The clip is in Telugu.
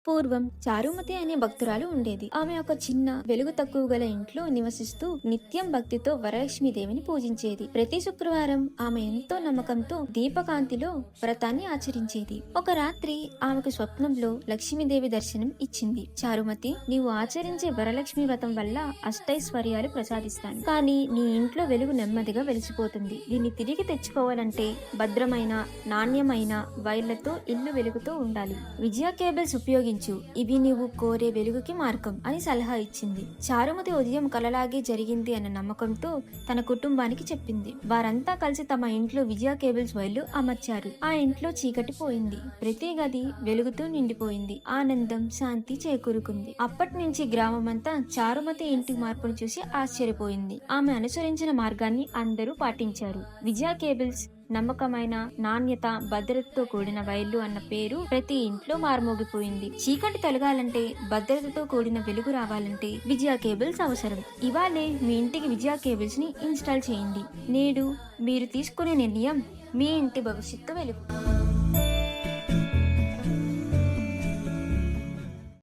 పూర్వం చారుమతి అనే భక్తురాలు ఉండేది. ఆమె ఒక చిన్న వెలుగు తక్కువ గల ఇంట్లో నివసిస్తూ నిత్యం భక్తితో వరలక్ష్మీదేవిని పూజించేది. ప్రతి శుక్రవారం ఆమె ఎంతో నమ్మకంతో దీపకాంతిలో వ్రతాన్ని ఆచరించేది. ఒక రాత్రి ఆమెకు స్వప్నంలో లక్ష్మీదేవి దర్శనం ఇచ్చింది. చారుమతి, నీవు ఆచరించే వరలక్ష్మి వ్రతం వల్ల అష్టైశ్వర్యాలు ప్రసాదిస్తాను, కానీ నీ ఇంట్లో వెలుగు నెమ్మదిగా వెలిసిపోతుంది. దీన్ని తిరిగి తెచ్చుకోవాలంటే భద్రమైన నాణ్యమైన వైర్లతో ఇల్లు వెలుగుతూ ఉండాలి. విజయ కేబుల్స్ ఉపయోగించి ఇవి నీవు కోరే వెలుగుకి మార్గం అని సలహా ఇచ్చింది. చారుమతి ఉదయం కలలాగే జరిగింది అన్న నమ్మకంతో తన కుటుంబానికి చెప్పింది. వారంతా కలిసి తమ ఇంట్లో విజయ కేబుల్స్ వైర్లు అమర్చారు. ఆ ఇంట్లో చీకటి పోయింది. ప్రతి గది వెలుగుతూ నిండిపోయింది. ఆనందం, శాంతి చేకూరుకుంది. అప్పటి నుంచి గ్రామమంతా చారుమతి ఇంటి మార్పును చూసి ఆశ్చర్యపోయింది. ఆమె అనుసరించిన మార్గాన్ని అందరూ పాటించారు. విజయ కేబుల్స్ నమ్మకమైన, నాణ్యత, భద్రతతో కూడిన వైర్లు అన్న పేరు ప్రతి ఇంట్లో మారుమోగిపోయింది. చీకటి తొలగాలంటే, భద్రతతో కూడిన వెలుగు రావాలంటే విజయ కేబుల్స్ అవసరం. ఇవాళే మీ ఇంటికి విజయ కేబుల్స్ ని ఇన్స్టాల్ చేయండి. నేడు మీరు తీసుకునే నిర్ణయం మీ ఇంటి భవిష్యత్తు వెలుగు.